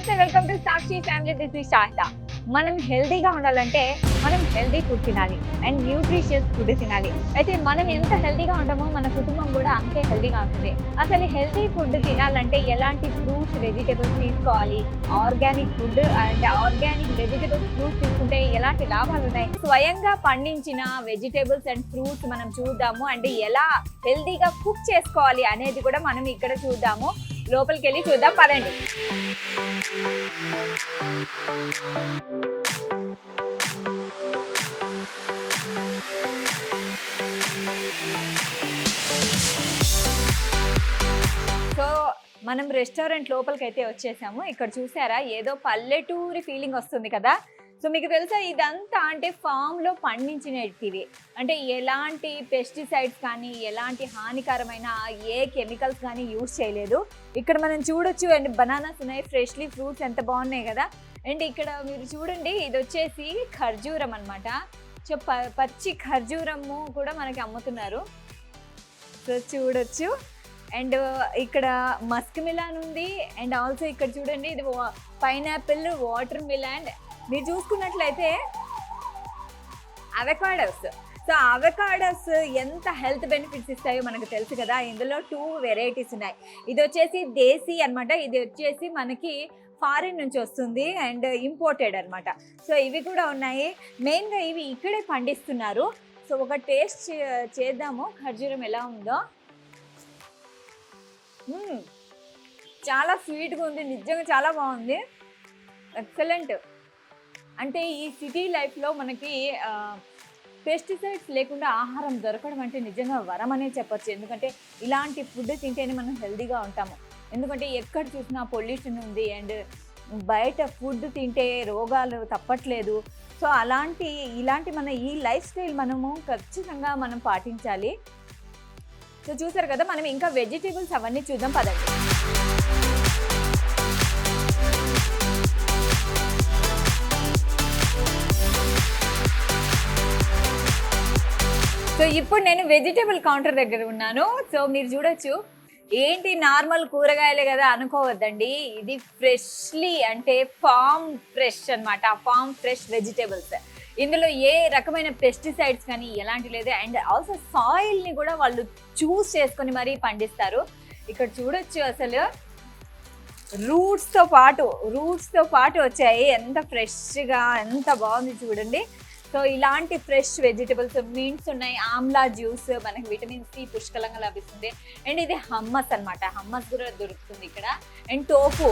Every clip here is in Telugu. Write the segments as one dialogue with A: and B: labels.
A: నమస్తే, welcome to Sakshi family. This is Shahida. మనం హెల్దీగా ఉండాలంటే మనం హెల్దీ ఫుడ్ తినాలి అండ్ న్యూట్రిషియస్ ఫుడ్ తినాలి. అయితే మనం ఎంత హెల్దీగా ఉంటామో మన కుటుంబం కూడా అంతే హెల్దీగా ఉంటుంది. అసలు హెల్దీ ఫుడ్ తినాలంటే ఎలాంటి ఫ్రూట్స్, వెజిటేబుల్స్ తీసుకోవాలి, organic food and organic vegetables, fruits తీసుకుంటే ఎలాంటి లాభాలు ఉన్నాయి, స్వయంగా పండించిన వెజిటేబుల్స్ అండ్ ఫ్రూట్స్ మనం చూద్దాము. అండ్ ఎలా హెల్దీగా కుక్ చేసుకోవాలి అనేది కూడా మనం ఇక్కడ చూద్దాము. లోపలికి వెళ్ళి చూద్దాం, పదండి. సో మనం రెస్టారెంట్ లోపలికి అయితే వచ్చేసాము. ఇక్కడ చూసారా, ఏదో పల్లెటూరి ఫీలింగ్ వస్తుంది కదా. సో మీకు తెలుసా, ఇదంతా అంటే ఫామ్లో పండించినవి. అంటే ఎలాంటి పెస్టిసైడ్స్ కానీ ఎలాంటి హానికరమైన ఏ కెమికల్స్ కానీ యూజ్ చేయలేదు. ఇక్కడ మనం చూడొచ్చు. అండ్ బనానాస్ ఉన్నాయి, ఫ్రెష్లీ ఫ్రూట్స్ ఎంత బాగున్నాయి కదా. అండ్ ఇక్కడ మీరు చూడండి, ఇది వచ్చేసి ఖర్జూరం అనమాట. సో పచ్చి ఖర్జూరము కూడా మనకి అమ్ముతున్నారు. సో చూడొచ్చు. అండ్ ఇక్కడ మస్క్ మిలాన్ ఉంది. అండ్ ఆల్సో ఇక్కడ చూడండి, ఇది పైనాపిల్, వాటర్ మిలాన్. మీరు చూసుకున్నట్లయితే అవకాడోస్. సో అవకాడోస్ ఎంత హెల్త్ బెనిఫిట్స్ ఇస్తాయో మనకు తెలుసు కదా. ఇందులో 2 వెరైటీస్ ఉన్నాయి. ఇది వచ్చేసి దేశీ అనమాట, ఇది వచ్చేసి మనకి ఫారిన్ నుంచి వస్తుంది అండ్ ఇంపోర్టెడ్ అనమాట. సో ఇవి కూడా ఉన్నాయి. మెయిన్గా ఇవి ఇక్కడే పండిస్తున్నారు. సో ఒక టేస్ట్ చేద్దాము, ఖర్జూరం ఎలా ఉందో. చాలా స్వీట్గా ఉంది, నిజంగా చాలా బాగుంది, ఎక్సలెంట్. అంటే ఈ సిటీ లైఫ్లో మనకి పెస్టిసైడ్స్ లేకుండా ఆహారం దొరకడం అంటే నిజంగా వరం అనే చెప్పచ్చు. ఎందుకంటే ఇలాంటి ఫుడ్ తింటేనే మనం హెల్తీగా ఉంటాము. ఎందుకంటే ఎక్కడ చూసినా పొల్యూషన్ ఉంది అండ్ బయట ఫుడ్ తింటే రోగాలు తప్పట్లేదు. సో ఇలాంటి మన ఈ లైఫ్ స్టైల్ మనము ఖచ్చితంగా మనం పాటించాలి. సో చూసారు కదా, మనం ఇంకా వెజిటేబుల్స్ అవన్నీ చూద్దాం, పదండి. సో ఇప్పుడు నేను వెజిటేబుల్ కౌంటర్ దగ్గర ఉన్నాను. సో మీరు చూడొచ్చు, ఏంటి నార్మల్ కూరగాయలే కదా అనుకోవద్దండి. ఇది ఫ్రెష్లీ అంటే ఫామ్ ఫ్రెష్ అనమాట, ఫామ్ ఫ్రెష్ వెజిటేబుల్స్. ఇందులో ఏ రకమైన పెస్టిసైడ్స్ కానీ ఎలాంటి లేదు. అండ్ ఆల్సో సాయిల్ని కూడా వాళ్ళు చూస్ చేసుకొని మరీ పండిస్తారు. ఇక్కడ చూడొచ్చు, అసలు రూట్స్తో పాటు వచ్చాయి. ఎంత ఫ్రెష్గా, ఎంత బాగుంది చూడండి. సో ఇలాంటి ఫ్రెష్ వెజిటబుల్స్, మింట్స్ ఉన్నాయి, ఆమ్లా జ్యూస్, మనకి విటమిన్ సి పుష్కలంగా లభిస్తుంది. అండ్ ఇది హమ్మస్ అనమాట, హమ్మస్ కూడా దొరుకుతుంది ఇక్కడ. And tofu.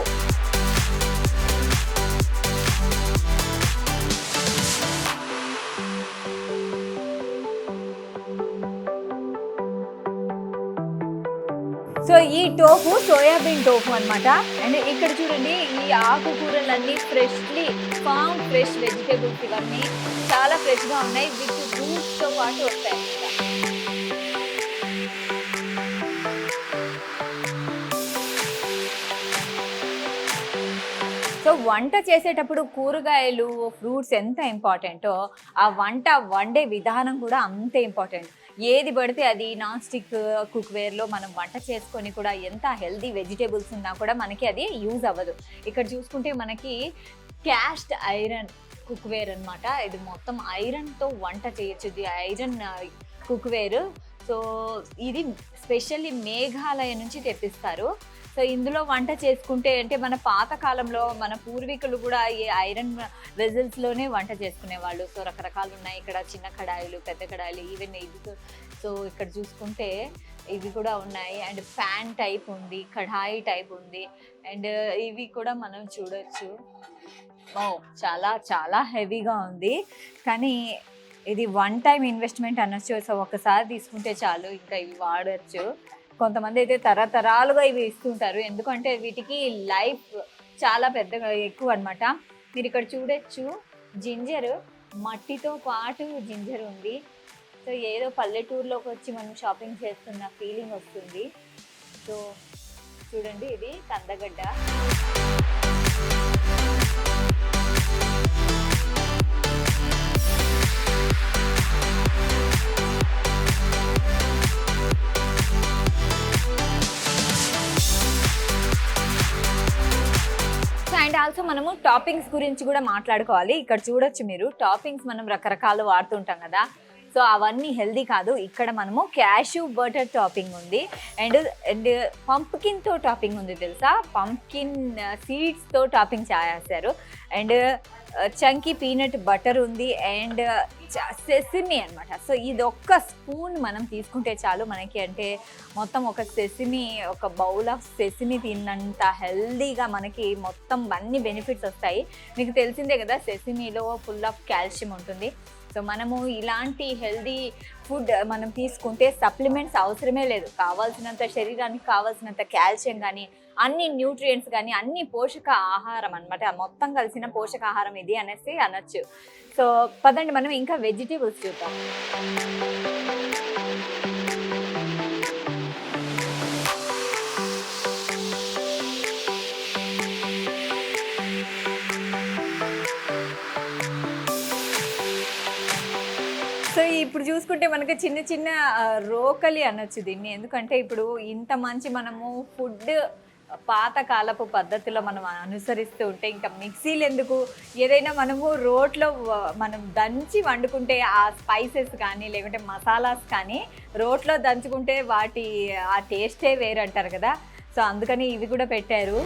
A: సో ఈ టోఫు సోయాబీన్ టోఫు అనమాట. అండ్ ఇక్కడ చూడండి, ఈ ఆకుకూరలన్నీ ఫ్రెష్లీ ఫామ్ ఫ్రెష్ వెజిటేబుల్స్, ఇవన్నీ చాలా ఫ్రెష్గా ఉన్నాయి. విత్ రూట్స్తో పాటు వస్తాయి అన్నమాట. సో వంట చేసేటప్పుడు కూరగాయలు, ఫ్రూట్స్ ఎంత ఇంపార్టెంటో ఆ వంట వండే విధానం కూడా అంతే ఇంపార్టెంట్. ఏది పడితే అది నాన్ స్టిక్ కుక్వేర్లో మనం వంట చేసుకొని కూడా ఎంత హెల్దీ వెజిటేబుల్స్ ఉన్నా కూడా మనకి అది యూజ్ అవ్వదు. ఇక్కడ చూసుకుంటే మనకి క్యాస్ట్ ఐరన్ కుక్వేర్ అనమాట. ఇది మొత్తం ఐరన్తో వంట చేయొచ్చు. ఇది ఐరన్ కుక్వేర్. సో ఇది స్పెషల్లీ మేఘాలయ నుంచి తెప్పిస్తారు. సో ఇందులో వంట చేసుకుంటే, అంటే మన పాతకాలంలో మన పూర్వీకులు కూడా ఈ ఐరన్ వెజల్స్లోనే వంట చేసుకునేవాళ్ళు. సో రకరకాలు ఉన్నాయి ఇక్కడ, చిన్న కడాయిలు, పెద్ద కడాయిలు, ఈవెన్ ఇది. సో ఇక్కడ చూసుకుంటే ఇవి కూడా ఉన్నాయి. అండ్ ఫ్యాన్ టైప్ ఉంది, కడాయి టైప్ ఉంది. అండ్ ఇవి కూడా మనం చూడొచ్చు. చాలా చాలా హెవీగా ఉంది, కానీ ఇది 1 టైం ఇన్వెస్ట్మెంట్ అనొచ్చు. సో ఒకసారి తీసుకుంటే చాలు, ఇంకా ఇవి వాడచ్చు. కొంతమంది అయితే తరతరాలుగా ఇవి ఇస్తుంటారు, ఎందుకంటే వీటికి లైఫ్ చాలా పెద్దగా ఎక్కువ అనమాట. మీరు ఇక్కడ చూడొచ్చు, జింజర్, మట్టితో పాటు జింజర్ ఉంది. సో ఏదో పల్లెటూరులోకి వచ్చి మనం షాపింగ్ చేస్తున్న ఫీలింగ్ వస్తుంది. సో చూడండి, ఇది కందగడ్డ. మనము టాపింగ్స్ గురించి కూడా మాట్లాడుకోవాలి. ఇక్కడ చూడొచ్చు మీరు, టాపింగ్స్ మనం రకరకాలు వాడుతుంటాం కదా, సో అవన్నీ హెల్దీ కాదు. ఇక్కడ మనము క్యాష్యూ బటర్ టాపింగ్ ఉంది, అండ్ అండ్ పంప్కిన్తో టాపింగ్ ఉంది తెలుసా, పంప్కిన్ సీడ్స్తో టాపింగ్ చేశారు, అండ్ చంకీ పీనట్ బటర్ ఉంది, అండ్ సెసిమి అనమాట. సో ఇది ఒక్క స్పూన్ మనం తీసుకుంటే చాలు మనకి, అంటే మొత్తం ఒక సెసిమి, ఒక బౌల్ ఆఫ్ సెసిమి తిన్నంత హెల్దీగా మనకి మొత్తం అన్ని బెనిఫిట్స్ వస్తాయి. మీకు తెలిసిందే కదా, సెసిమిలో ఫుల్ ఆఫ్ కాల్షియం ఉంటుంది. సో మనము ఇలాంటి హెల్దీ ఫుడ్ మనం తీసుకుంటే సప్లిమెంట్స్ అవసరమే లేదు, కావాల్సినంత శరీరానికి కావాల్సినంత కాల్షియం కానీ, అన్ని న్యూట్రియంట్స్ కానీ, అన్ని పోషక ఆహారం అనమాట, మొత్తం కలిసిన పోషకాహారం ఇది అనేసి అనొచ్చు. సో పదండి మనం ఇంకా వెజిటేబుల్స్ చూద్దాం. సో ఇప్పుడు చూసుకుంటే మనకి చిన్న చిన్న రోకలి అనొచ్చు దీన్ని, ఎందుకంటే ఇప్పుడు ఇంత మంచి మనము ఫుడ్ పాతకాలపు పద్ధతిలో మనం అనుసరిస్తూ ఉంటే ఇంకా మిక్సీలు ఎందుకు, ఏదైనా మనము రోట్లో మనం దంచి వండుకుంటే ఆ స్పైసెస్ కానీ లేకుంటే మసాలాస్ కానీ రోట్లో దంచుకుంటే వాటి ఆ టేస్టే వేరు అంటారు కదా, సో అందుకని ఇవి కూడా పెట్టారు.